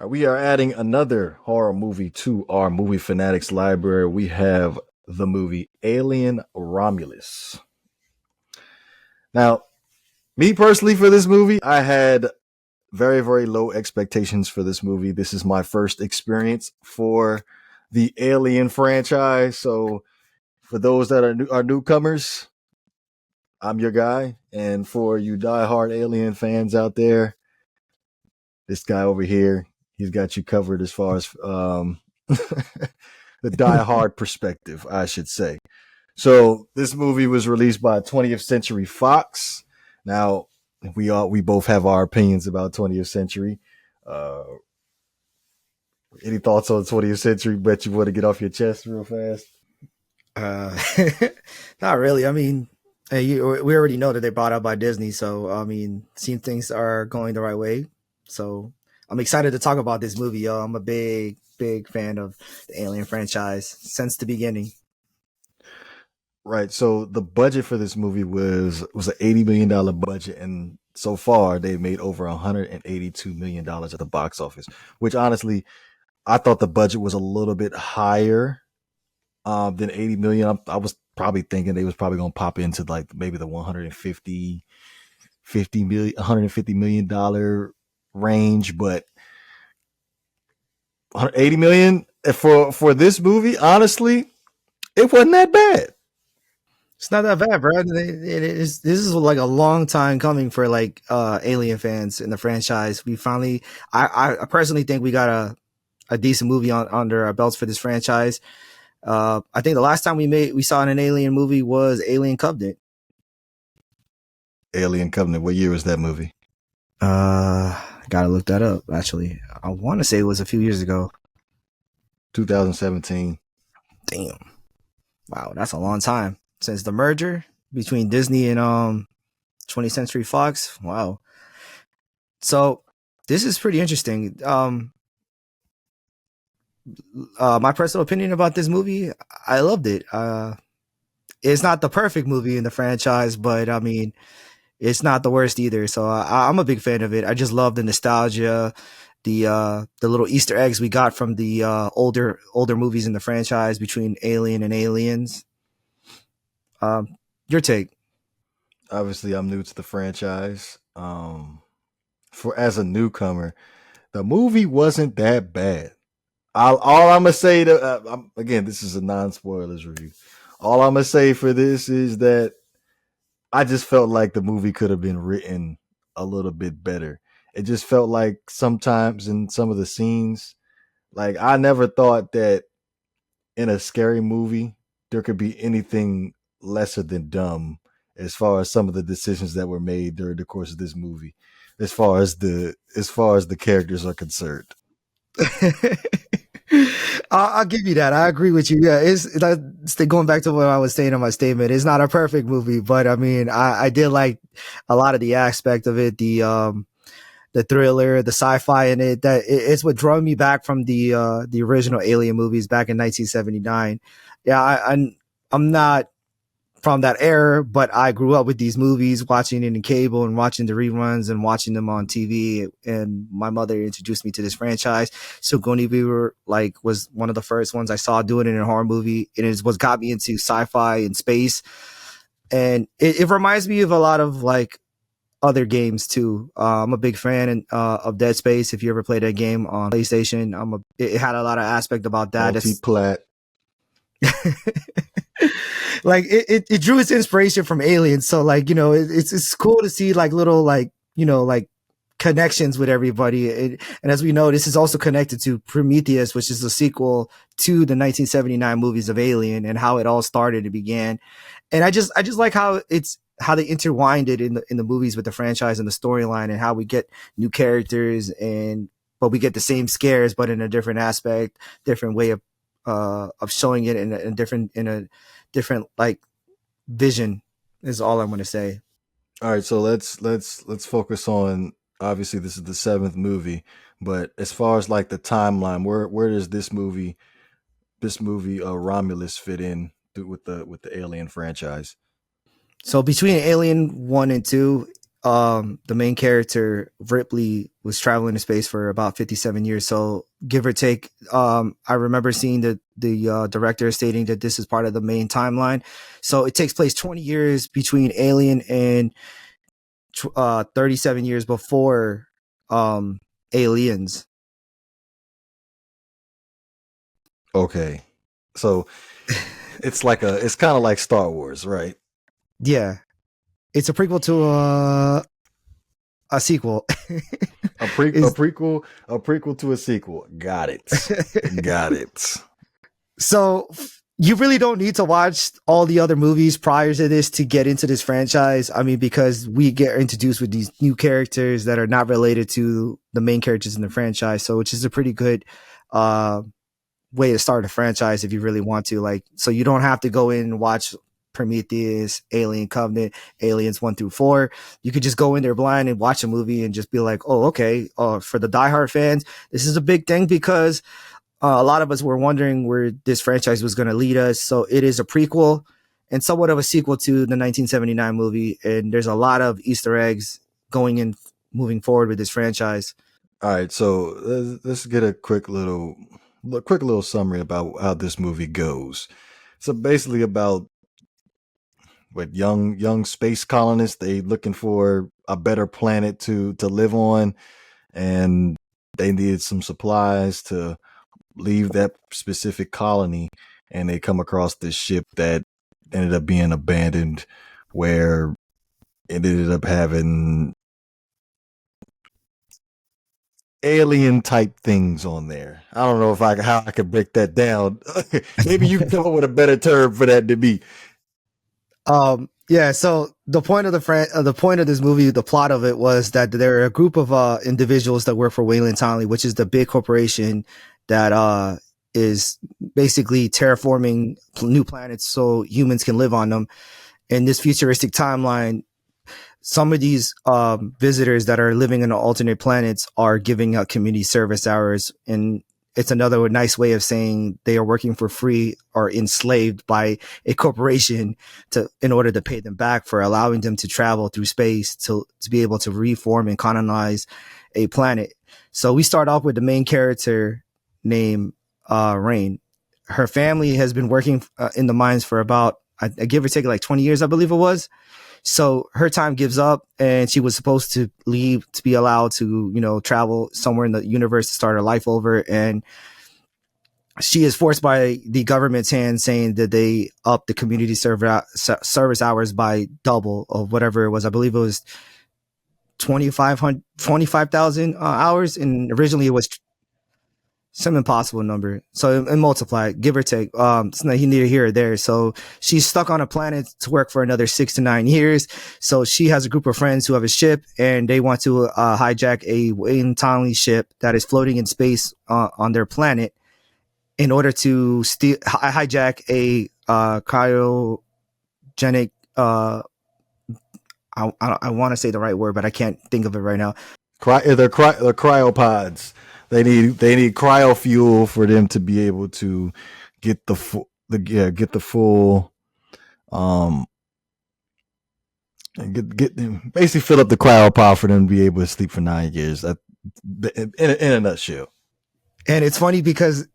We are adding another horror movie to our movie fanatics library. We have the movie Alien Romulus. Now, me personally, for this movie, I had very, very low expectations for this movie. This is my first experience for the Alien franchise. So, for those that are newcomers, I'm your guy. And for you diehard Alien fans out there, this guy over here, he's got you covered as far as the diehard perspective, I should say. So this movie was released by 20th Century Fox. Now we both have our opinions about 20th Century. Uh, any thoughts on 20th Century? Bet you want to get off your chest real fast. Uh, Not really. I mean, we already know that they bought out by Disney, so I mean, seems things are going the right way. So I'm excited to talk about this movie, yo. I'm a big fan of the Alien franchise since the beginning. Right. So the budget for this movie was an $80 million budget, and so far they've made over $182 million at the box office. Which honestly, I thought the budget was a little bit higher than 80 million. I was probably thinking they was probably gonna pop into like maybe the 150 million range, but 180 million for this movie, honestly, it wasn't that bad. It's not that bad, bro. This is like a long time coming for like Alien fans in the franchise. We finally, I personally think we got a decent movie on under our belts for this franchise. I think the last time we saw an Alien movie was Alien Covenant. Alien Covenant. What year was that movie? Gotta look that up. Actually, I want to say it was a few years ago. 2017. Damn, wow, that's a long time since the merger between Disney and 20th Century Fox. Wow. So this is pretty interesting. My personal opinion about this movie, I loved it. It's not the perfect movie in the franchise, but I mean, it's not the worst either. So I'm a big fan of it. I just love the nostalgia, the little Easter eggs we got from the older movies in the franchise between Alien and Aliens. Your take? Obviously, I'm new to the franchise. For as a newcomer, the movie wasn't that bad. All I'm gonna say to again, this is a non-spoilers review. All I'm gonna say for this is that I just felt like the movie could have been written a little bit better. It just felt like sometimes in some of the scenes, like I never thought that in a scary movie there could be anything lesser than dumb as far as some of the decisions that were made during the course of this movie, as far as the characters are concerned. I'll give you that. I agree with you. Yeah, it's going back to what I was saying in my statement. It's not a perfect movie, but I mean, I did like a lot of the aspect of it, the thriller, the sci-fi in it. It's what drew me back from the original Alien movies back in 1979. Yeah, I'm not from that era, but I grew up with these movies, watching it in cable and watching the reruns and watching them on TV. And my mother introduced me to this franchise. So Sigourney Weaver was one of the first ones I saw doing it in a horror movie, and it is what got me into sci-fi and space. And it reminds me of a lot of other games too. I'm a big fan of Dead Space. If you ever played that game on PlayStation, it had a lot of aspect about that. Multi-plat. It drew its inspiration from Aliens, so it's cool to see little connections with everybody. And as we know, this is also connected to Prometheus, which is a sequel to the 1979 movies of Alien and how it all started and began. And I just like how they intertwined it in the movies with the franchise and the storyline, and how we get new characters but we get the same scares but in a different aspect, different way of showing it in a different vision is all I'm going to say. All right, so let's focus on, obviously this is the seventh movie, but as far as the timeline, where does this movie Romulus fit in with the Alien franchise? So between Alien 1 and 2, the main character Ripley was traveling in space for about 57 years. So give or take, I remember seeing the director stating that this is part of the main timeline. So it takes place 20 years between Alien and 37 years before Aliens. Okay, so it's kind of like Star Wars, right? Yeah, it's a prequel to a sequel. A Is prequel to a sequel. Got it. Got it. So you really don't need to watch all the other movies prior to this to get into this franchise. I mean, because we get introduced with these new characters that are not related to the main characters in the franchise. So, which is a pretty good uh, way to start a franchise if you really want to. Like, so you don't have to go in and watch Prometheus, Alien Covenant, Aliens 1 through 4. You could just go in there blind and watch a movie and just be like, oh, okay. For the diehard fans, this is a big thing because a lot of us were wondering where this franchise was going to lead us. So it is a prequel and somewhat of a sequel to the 1979 movie. And there's a lot of Easter eggs going in, moving forward with this franchise. All right, so let's get a quick little summary about how this movie goes. So basically, about what young space colonists, they looking for a better planet to live on, and they needed some supplies to leave that specific colony, and they come across this ship that ended up being abandoned, where it ended up having alien type things on there. I don't know how I could break that down. Maybe you can come up with a better term for that than me. Yeah. So the point of the point of this movie, the plot of it was that there are a group of individuals that work for Wayland Townley, which is the big corporation that is basically terraforming new planets so humans can live on them. In this futuristic timeline, some of these visitors that are living on alternate planets are giving out community service hours, and it's another nice way of saying they are working for free or enslaved by a corporation in order to pay them back for allowing them to travel through space to be able to reform and colonize a planet. So we start off with the main character named Rain. Her family has been working in the mines for about, I give or take, like 20 years, I believe it was. So her time gives up and she was supposed to leave to be allowed to, travel somewhere in the universe to start her life over. And she is forced by the government's hand saying that they up the community service hours by double of whatever it was. I believe it was 25,000 hours. And originally it was some impossible number. So and multiply, give or take. It's not neither here or there. So she's stuck on a planet to work for another 6 to 9 years. So she has a group of friends who have a ship and they want to hijack a Wayne Townley ship that is floating in space on their planet in order to hijack a cryogenic. I want to say the right word, but I can't think of it right now. They're cryopods. They need cryo fuel for them to be able to get the full get basically fill up the cryopod for them to be able to sleep for 9 years. That in a nutshell. And it's funny because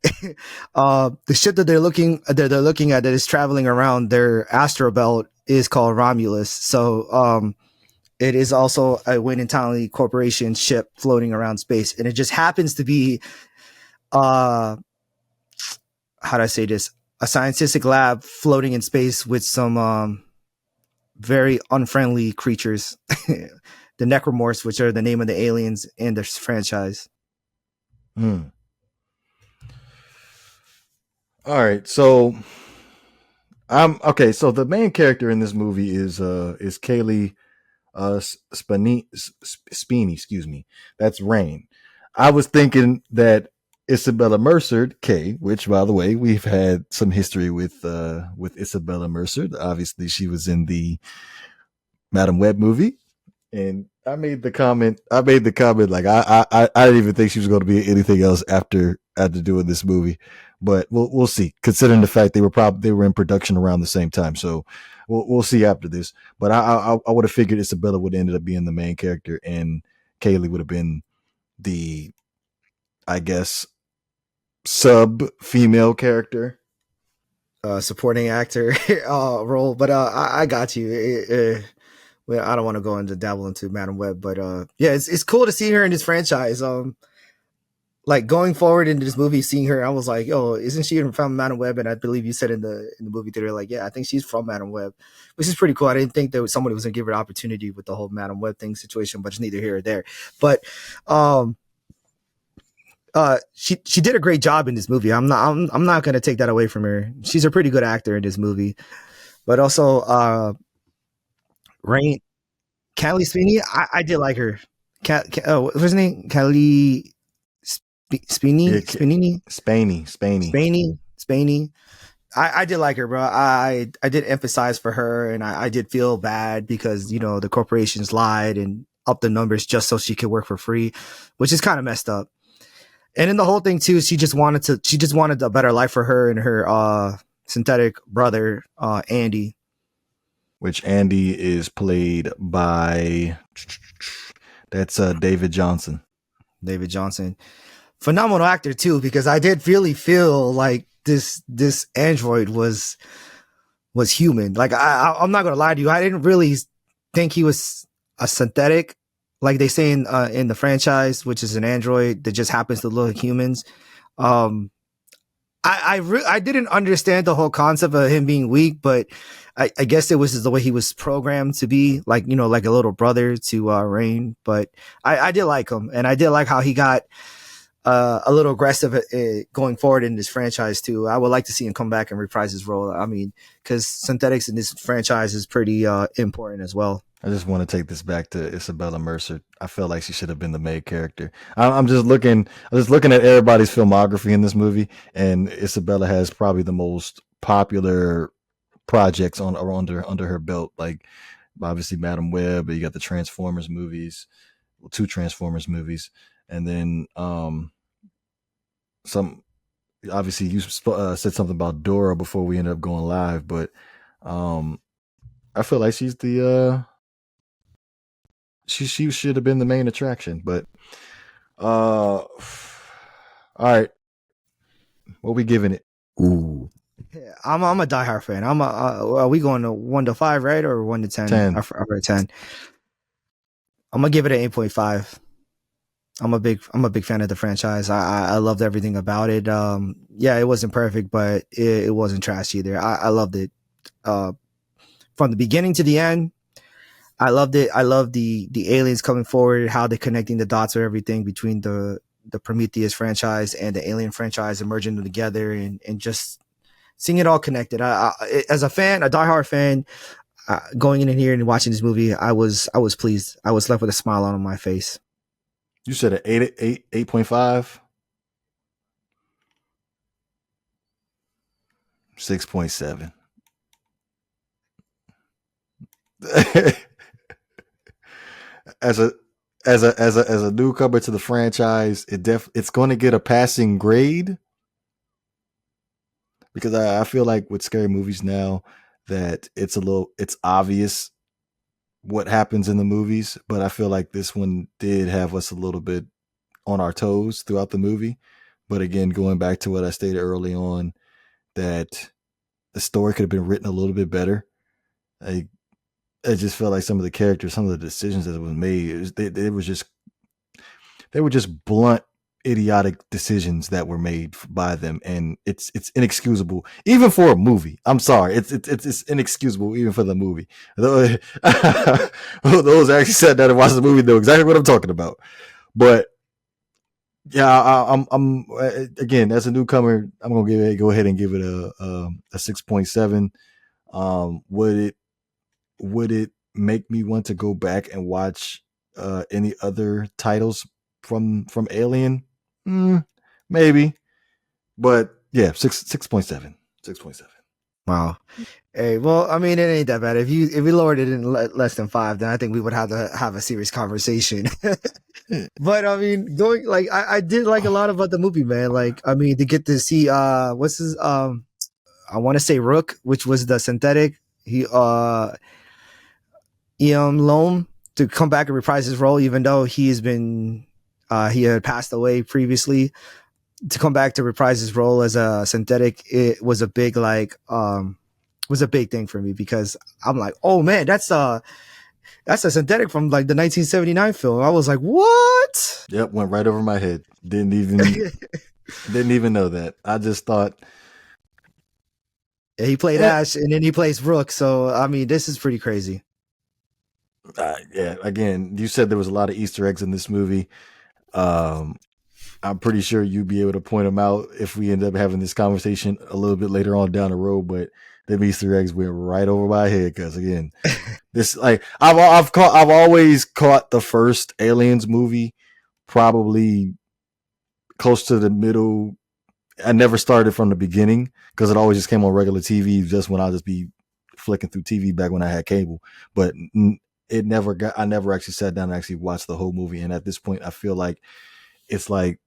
the ship that they're looking at that is traveling around their astrobelt is called Romulus. So it is also a Wayne Townley Corporation ship floating around space, and it just happens to be how do I say this? A scientific lab floating in space with some very unfriendly creatures, the Necromorphs, which are the name of the aliens in this franchise. All right, so okay. So the main character in this movie is Kaylee Spini, excuse me. That's Rain. I was thinking that Isabella Mercer, Kay, which by the way we've had some history with Isabella Mercer. Obviously, she was in the Madam Web movie, and I made the comment. I made the comment like I didn't even think she was going to be anything else after doing this movie, but we'll see. Considering the fact they were in production around the same time, so we'll see after this. But I would have figured Isabella would have ended up being the main character, and Kaylee would have been the, I guess, sub female character. Supporting actor role, but I got you. Well, I don't want to go into dabble into Madam Web, but yeah, it's cool to see her in this franchise. Like going forward into this movie, seeing her, I was like, "Oh, isn't she from Madam Web?" And I believe you said in the movie theater, like, "Yeah, I think she's from Madam Web," which is pretty cool. I didn't think that somebody was gonna give her an opportunity with the whole Madam Web thing situation, but it's neither here or there. But um, she did a great job in this movie. I'm not gonna take that away from her. She's a pretty good actor in this movie. But also, Rain Callie Sweeney, I did like her. What's her name? Callie Yeah, Spinini, Spaney. Spaney. I did like her, bro. I did emphasize for her, and I did feel bad because the corporations lied and upped the numbers just so she could work for free, which is kind of messed up. And in the whole thing too, she just wanted a better life for her and her synthetic brother, Andy. Which Andy is played by, that's David Johnson. David Johnson, phenomenal actor too, because I did really feel like this android was human. Like I'm not gonna lie to you, I didn't really think he was a synthetic, like they say in the franchise, which is an android that just happens to look like humans. Um, I didn't understand the whole concept of him being weak, but I guess it was just the way he was programmed to be, like like a little brother to Rain. But I did like him, and I did like how he got a little aggressive going forward in this franchise too. I would like to see him come back and reprise his role. I mean, because synthetics in this franchise is pretty important as well. I just want to take this back to Isabella Mercer. I feel like she should have been the main character. I'm just looking. I'm just looking at everybody's filmography in this movie, and Isabella has probably the most popular projects on or under her belt. Like obviously Madam Web, but you got the Transformers movies, well, two Transformers movies, and then some. Obviously, you said something about Dora before we ended up going live, but um, I feel like she's the she should have been the main attraction. But all right, what we giving it? Ooh, Yeah, I'm a diehard fan. Are we going to 1 to 5, right, or 1 to 10? 10. I read 10. I'm gonna give it an 8.5. I'm a big fan of the franchise. I loved everything about it. Yeah, it wasn't perfect, but it wasn't trash either. I loved it. Uh, from the beginning to the end, I loved it. I love the aliens coming forward, how they're connecting the dots or everything between the Prometheus franchise and the Alien franchise and merging them together and just seeing it all connected. As a fan, a diehard fan, going in here and watching this movie, I was pleased. I was left with a smile on my face. You said an 8.5, 6.7. as a as a newcomer to the franchise, it's going to get a passing grade because I feel like with scary movies now that it's obvious what happens in the movies, but I feel like this one did have us a little bit on our toes throughout the movie. But again, going back to what I stated early on, that the story could have been written a little bit better. I just felt like some of the characters, some of the decisions that was made, they were just blunt, idiotic decisions that were made by them, and it's inexcusable even for a movie. I'm sorry, it's inexcusable even for the movie. Those actually sat down and watched the movie know exactly what I'm talking about. But yeah, I'm again as a newcomer, I'm gonna go ahead and give it a 6.7. Would it make me want to go back and watch any other titles from Alien? Maybe, but yeah, 6.7, 6.7. Wow. Hey, well, I mean, it ain't that bad. If we lowered it in less than 5, then I think we would have to have a serious conversation. But I mean, going like I did like a lot about the movie, man. Like, I mean, to get to see what's his I want to say Rook, which was the synthetic. He Loam to come back and reprise his role, even though he had passed away previously. To come back to reprise his role as a synthetic, it was a big was a big thing for me because I'm like, oh man, that's a synthetic from like the 1979 film. I was like, what? Yep, went right over my head. Didn't even know that. I just thought He played Ash and then he plays Rook. So I mean, this is pretty crazy. Yeah, again, you said there was a lot of Easter eggs in this movie. I'm pretty sure you'd be able to point them out if we end up having this conversation a little bit later on down the road. But them Easter eggs went right over my head because, again, this like I've always caught the first Aliens movie probably close to the middle. I never started from the beginning because it always just came on regular TV just when I'll just be flicking through TV back when I had cable. But I never actually sat down and actually watched the whole movie. And at this point, I feel like it's like,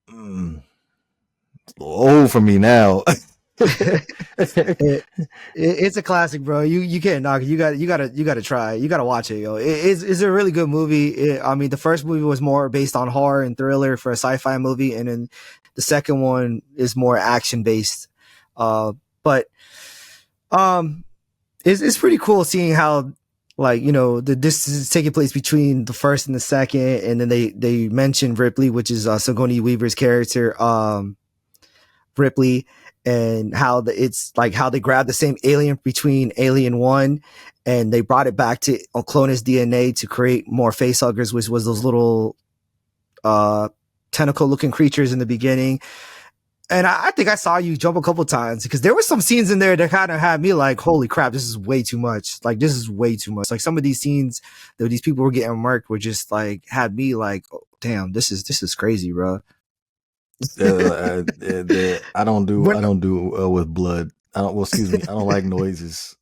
it's a little old for me now. It's a classic, bro. You can't knock it. You gotta try it. You gotta watch it, yo. It's a really good movie. I mean, the first movie was more based on horror and thriller for a sci-fi movie, and then the second one is more action based. But it's pretty cool seeing how, like, you know, this is taking place between the first and the second, and then they mentioned Ripley, which is Sigourney Weaver's character, Ripley, and how it's like how they grabbed the same alien between Alien 1 and they brought it back to clone his DNA to create more facehuggers, which was those little tentacle looking creatures in the beginning. And I think I saw you jump a couple times because there were some scenes in there that kind of had me like, holy crap, this is way too much. Like, this is way too much. Like, some of these scenes that these people were getting marked were just like, had me like, oh, damn, this is crazy, bro. I don't do with blood. I don't like noises.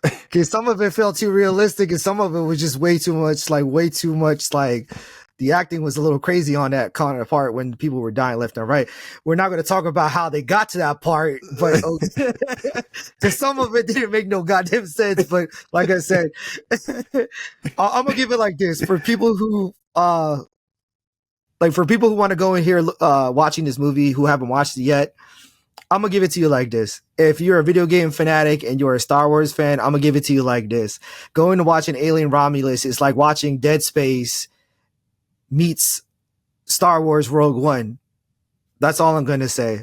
Because some of it felt too realistic and some of it was just way too much. Like, the acting was a little crazy on that kind of part when people were dying left and right. We're not going to talk about how they got to that part, but because some of it didn't make no goddamn sense. But like I said, I'm gonna give it like this for people who want to go in here watching this movie who haven't watched it yet. I'm gonna give it to you like this. If you're a video game fanatic and you're a Star Wars fan, I'm gonna give it to you like this. Going to watch an Alien Romulus is like watching Dead Space meets Star Wars Rogue One. That's all I'm going to say.